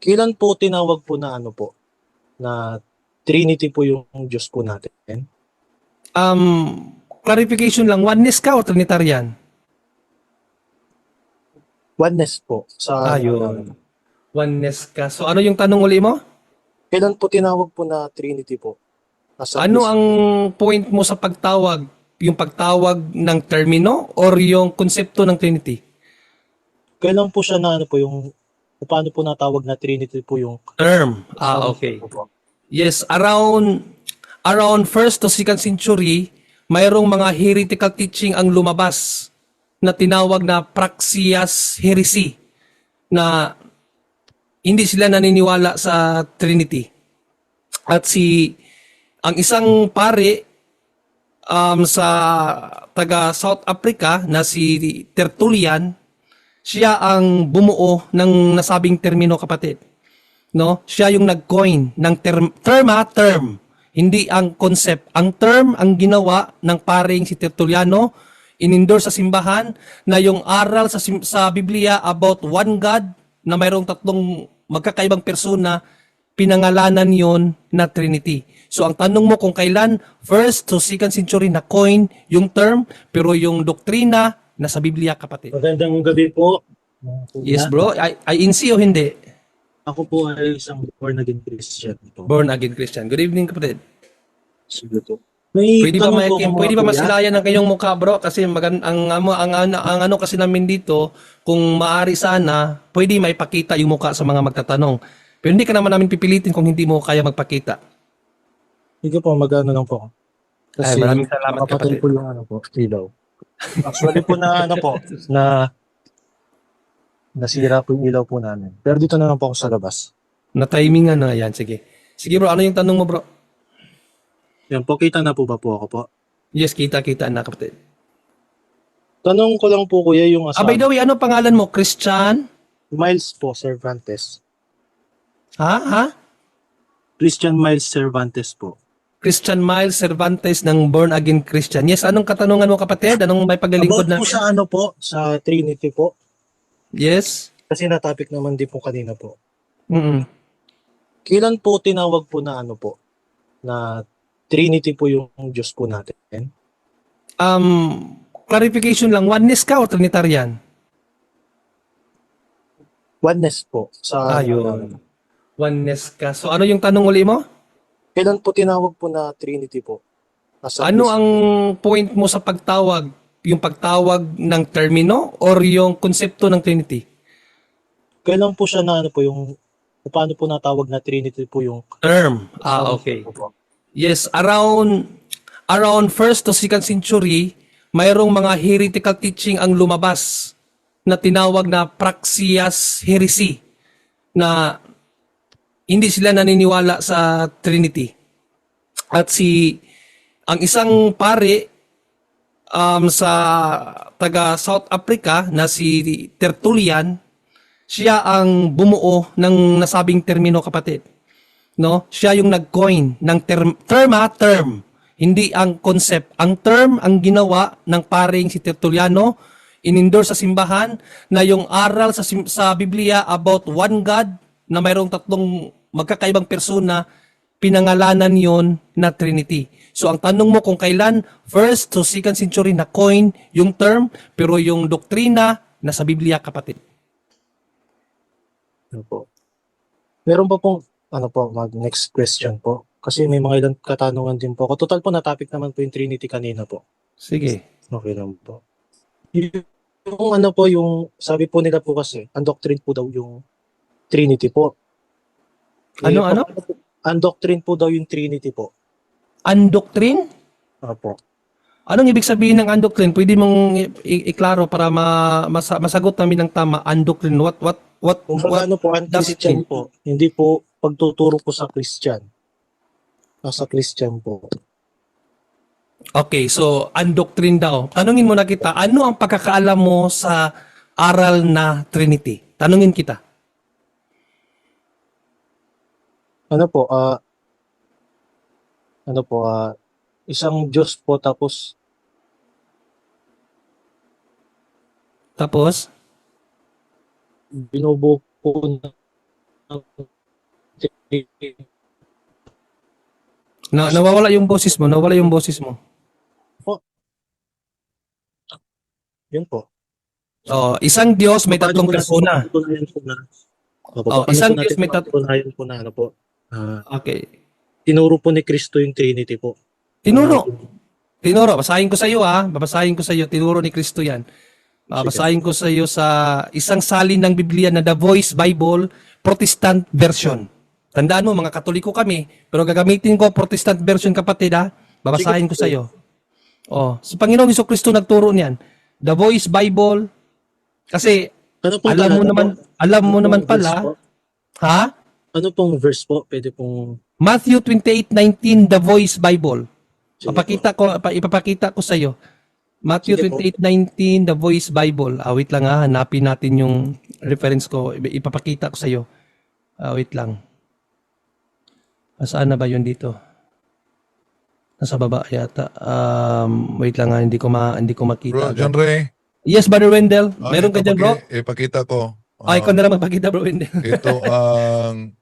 Kailan po tinawag po na ano po, na Trinity po yung Diyos po natin? Clarification lang, oneness ka o Trinitarian? Oneness po sa ano namin. Ayun. Oneness ka. So ano yung tanong uli mo? Kailan po tinawag po na Trinity po? As a Ano ang Christian. point mo sa pagtawag? Yung pagtawag ng termino or yung konsepto ng Trinity? Kailan po siya na ano po yung, paano po natawag na Trinity po yung Term. isang Okay. po? Yes, around 1st to 2nd century, mayroong mga heretical teaching ang lumabas na tinawag na Praxias Heresy na hindi sila naniniwala sa Trinity. At ang isang pare sa taga South Africa na si Tertullian, siya ang bumuo ng nasabing termino, kapatid. No? Siya yung nag-coin ng term. Hindi ang concept. Ang term ang ginawa ng paring si Tertulliano, inendorse sa simbahan na yung aral sa Biblia about one God na mayroong tatlong magkakaibang persona, pinangalanan yon na Trinity. So ang tanong mo kung kailan, 1st to 2nd century na coin yung term, pero yung doktrina nasa Biblia, kapatid. Magandang gabi po. Yes bro, I in o hindi? Ako po ay isang born again Christian po. Born again Christian. Good evening, kapatid. Sige po. May tanong po ako Pwede mga ba kuya. masilayan ang kayong mukha, bro? Kasi ang ano kasi namin dito, kung maaari sana, pwede maipakita yung mukha sa mga magtatanong. Pero hindi ka naman namin pipilitin kung hindi mo kaya magpakita. Sige po, mag-ano lang po. Ay, Kasi maraming salamat, makapatay kapatid. po yung ano po, ilaw. Actually po na ano po, na nasira po yung ilaw po namin. Pero dito na lang po ako sa labas. Na-timingan na yan, sige. Sige bro, ano yung tanong mo, bro? Yan po, kita na po ba po ako po? Yes, kita na, kapatid. Tanong ko lang po kuya yung By the way, ano pangalan mo? Christian? Miles po, Cervantes. Ha? Christian Miles Cervantes po. Christian Miles Cervantes ng Born Again Christian. Yes, anong katanungan mo, kapatid? Anong may paglilingkod About po namin? sa ano po, sa Trinity po. Yes? Kasi na-topic naman din po kanina po. Mm-mm. Kailan po tinawag po na ano po, na Trinity po yung Diyos po natin? Clarification lang, oneness ka o Trinitarian? Oneness po sa ano namin. Ayun. Oneness ka. So ano yung tanong uli mo? Kailan po tinawag po na Trinity po? As a Ano Christian. ang point mo sa pagtawag? Yung pagtawag ng termino or yung konsepto ng Trinity? Kailan po siya na ano po yung, paano po natawag na Trinity po yung Term. isang Okay. po? Yes, around 1st to 2nd century, mayroong mga heretical teaching ang lumabas na tinawag na Praxias Heresy na hindi sila naniniwala sa Trinity. At ang isang pare sa taga South Africa na si Tertullian, siya ang bumuo ng nasabing termino, kapatid. No? Siya yung nag-coin ng term. Hindi ang concept. Ang term ang ginawa ng paring si Tertulliano, inendorse sa simbahan na yung aral sa Biblia about one God na mayroong tatlong magkakaibang persona, pinangalanan yon na Trinity. So ang tanong mo kung kailan, 1st to 2nd century na coin yung term, pero yung doktrina nasa Biblia, kapatid. Ano po? Meron pa pong, ano po, next question po. Kasi may mga ilang katanungan din po ako. Total po na topic naman po yung Trinity kanina po. Sige. Okay lang po. Yung ano po, yung sabi po nila po kasi, undoctrine po daw yung Trinity po. Ano? Undoctrine po daw yung Trinity po. Undoctrine? Opo. Anong ibig sabihin ng undoctrine? Pwede mong iklaro para masagot namin ng tama. Undoctrine, Kung ano po, doctrine? anti-Christian po. Hindi po pagtuturo po sa Christian. Sa Christian po. Okay, so undoctrine daw. Tanungin mo na kita, ano ang pagkakaalam mo sa aral na Trinity? Tanungin kita. Ano po, isang Diyos po tapos Tapos, binubuo po Nawawala yung boses mo, nawala yung boses mo. po, yun po. Oh, isang Diyos may Paano tatlong po natin persona. mapatutunayan po na, Oh, paano isang po Diyos natin may mapatutunayan po na ano po, Okay. tinuro po ni Kristo yung Trinity po. Tinuro. Tinuro. Basahin ko sa iyo Babasahin ko sa iyo. Tinuro ni Kristo 'yan. Babasahin ko sa iyo sa isang salin ng Biblia na The Voice Bible Protestant Version. Tandaan mo, mga Katoliko kami, pero gagamitin ko Protestant version, kapatid, ha? Babasahin ko sa iyo. Oh, si Panginoong Jesucristo nagturo niyan. The Voice Bible, kasi Ano pong alam mo talata naman, po? alam mo Ano naman pong verse pala, po? ha? Ano pong verse po? Pwede pong... Matthew 28:19, The Voice Bible. Sige Ipapakita ko sa iyo. Matthew Sige po. 28:19, The Voice Bible. Wait lang, hanapin natin yung reference ko. Ipapakita ko sa iyo. Wait lang. Saan na ba yun dito? Nasa baba yata. Wait lang, hindi ko makita Bro, agad. John Ray. Yes, Brother Wendell. Meron ka dyan, bro? Ipakita ko. Ikaw na lang magpakita, Bro Wendell. Ito ang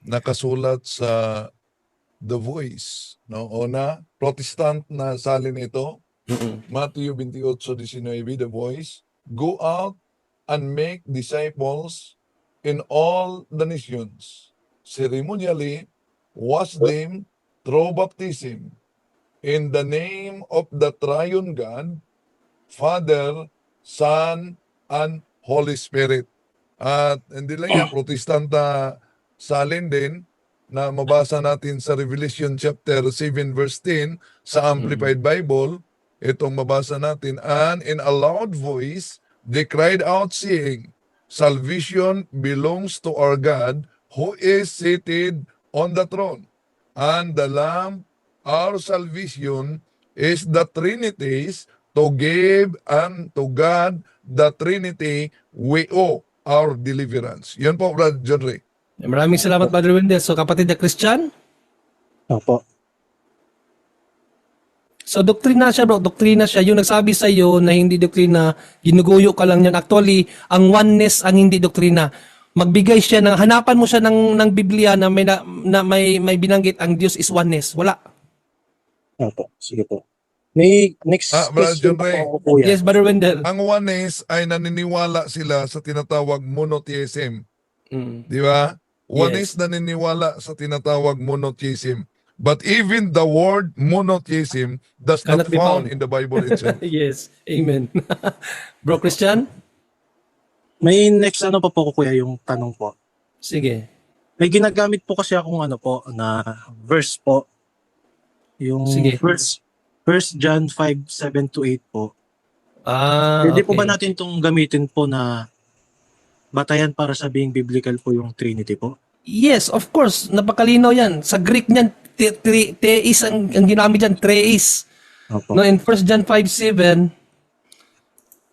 nakasulat sa The Voice. No? Una, Protestant na salin ito. Matthew 28:19, The Voice. Go out and make disciples in all the nations, ceremonially wash them through baptism in the name of the triune God, Father, Son, and Holy Spirit. At hindi lang yan, Protestant na salin din na mabasa natin sa Revelation chapter 7 verse 10 sa Amplified Bible. Itong mabasa natin, and in a loud voice they cried out saying, salvation belongs to our God who is seated on the throne, and the Lamb. Our salvation is the Trinity's, to give and to God the Trinity we owe our deliverance. Yan po, Brother John Ray. Maraming salamat, Brother Wendell. So, kapatid na Christian, Opo. so doktrina siya, bro. Doktrina siya. Yung nagsabi sa iyo na hindi doktrina, ginuguyo ka lang yan. Actually, ang oneness ang hindi doktrina. Magbigay siya ng, hanapan mo siya ng Biblia na may binanggit ang Diyos is oneness. Wala. Opo. Sige po. May next Brother question John pa Ray. po ako, kuya. Yes, Brother Wendell. Ang oneness ay naniniwala sila sa tinatawag monotheism. Mm. Di ba? Oneness naniniwala sa tinatawag monotheism. But even the word monotheism does not Cannot be found found. in the Bible itself. Yes. Amen. Bro Christian? May next ano pa po, kuya, yung tanong po. Sige. May ginagamit po kasi akong ano po, na verse po. Yung Sige. First John 5:7-8 po. Okay. Pwede po ba natin itong gamitin po na batayan para sabing biblical po yung Trinity po? Yes, of course. Napakalinaw yan. Sa Greek niyan, theis ang ginamit dyan, theis. Opo. No, in 1 John 5:7,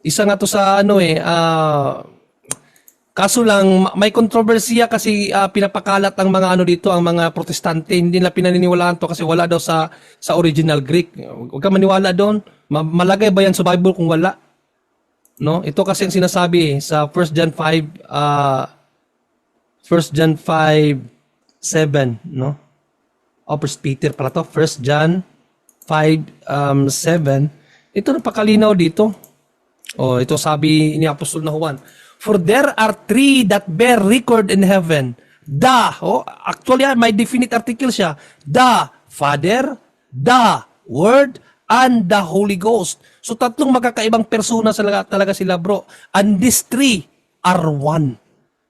isa nga to sa kaso lang, may kontrobersiya kasi pinapakalat ang mga dito, ang mga protestante. Hindi nila pinaniniwalaan to kasi wala daw sa original Greek. Huwag ka maniwala doon. Malagay ba yan sa Bible kung wala? No? Ito kasi ang sinasabi sa 1 John 5, 1 John 5:7, no? O, 1 Peter pala to. 1 John 5:7. Ito napakalinaw dito. Oh, ito sabi ni Apostol na Juan. For there are three that bear record in heaven. Actually, may definite article siya. The Father, the Word, and the Holy Ghost. So, tatlong magkakaibang persona talaga sila, bro. And these three are one.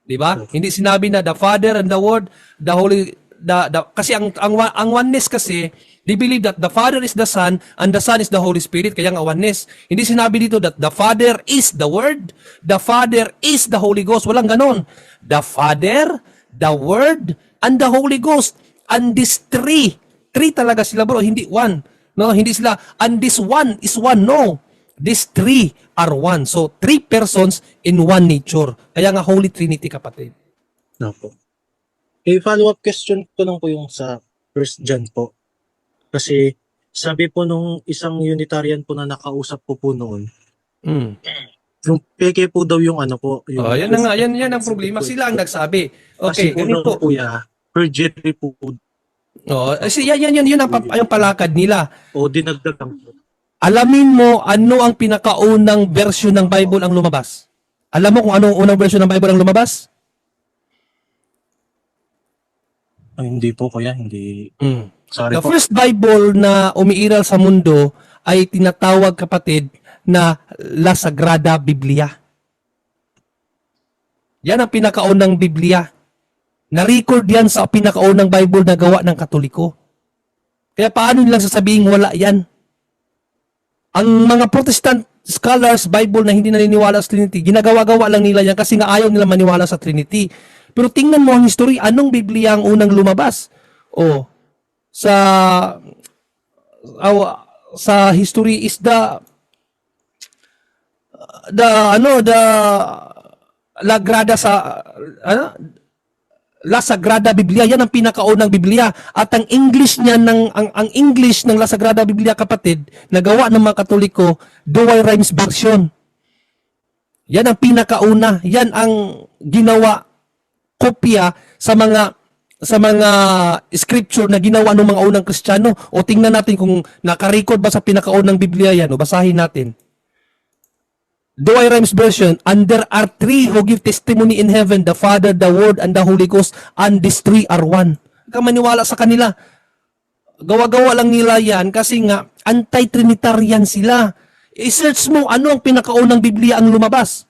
Diba? Hindi sinabi na the Father and the Word, the Holy, kasi ang oneness kasi, they believe that the Father is the Son and the Son is the Holy Spirit, kaya nga oneness. Hindi sinabi dito that the Father is the Word, the Father is the Holy Ghost. Walang ganon. The Father, the Word, and the Holy Ghost. And these three talaga sila, bro, hindi one. No, hindi sila, and this one is one. No. These three are one. So, three persons in one nature. Kaya nga Holy Trinity, kapatid. Opo. Follow-up question ko lang po yung sa First John po. Kasi sabi po nung isang Unitarian po na nakausap ko po noon, Yung peke po daw yung ano po. Yung, Oh, yan na nga, yan ang problema. Sila ang nagsabi. Kasi Okay, po daw ganito. kuya, perjury po. Oh, kasi yan ang palakad nila. O dinagdag lang po. Alamin mo ano ang pinakaunang version ng Bible ang lumabas. Alam mo kung anong unang version ng Bible ang lumabas? Ay, hindi po kuya, hindi. Mm. Sorry The po. first Bible na umiiral sa mundo ay tinatawag, kapatid, na La Sagrada Biblia. Yan ang pinakaunang Biblia. Na-record yan sa pinakaunang Bible na gawa ng Katoliko. Kaya paano nilang sasabihin wala yan? Ang mga Protestant scholars, Bible na hindi naniniwala sa Trinity, ginagawa-gawa lang nila yan kasi nga ayaw nila maniwala sa Trinity. Pero tingnan mo ang history, anong Biblia ang unang lumabas? O, sa history is the La Sagrada Biblia. Yan ang pinakaunang Biblia. At ang English niya ang English ng La Sagrada Biblia, kapatid, nagawa ng mga Katoliko, Douay-Rheims version. Yan ang pinakauna. Yan ang ginawa kopya sa mga scripture na ginawa ng mga unang Kristiyano. O tingnan natin kung nakarecord ba sa pinakaunang Biblia yan. O basahin natin. Douay-Rheims version, and there are three who give testimony in heaven, the Father, the Word, and the Holy Ghost, and these three are one. Huwag kang maniwala sa kanila. Gawa-gawa lang nila yan kasi nga anti-trinitarian sila. I-search mo ano ang pinakaunang Biblia ang lumabas.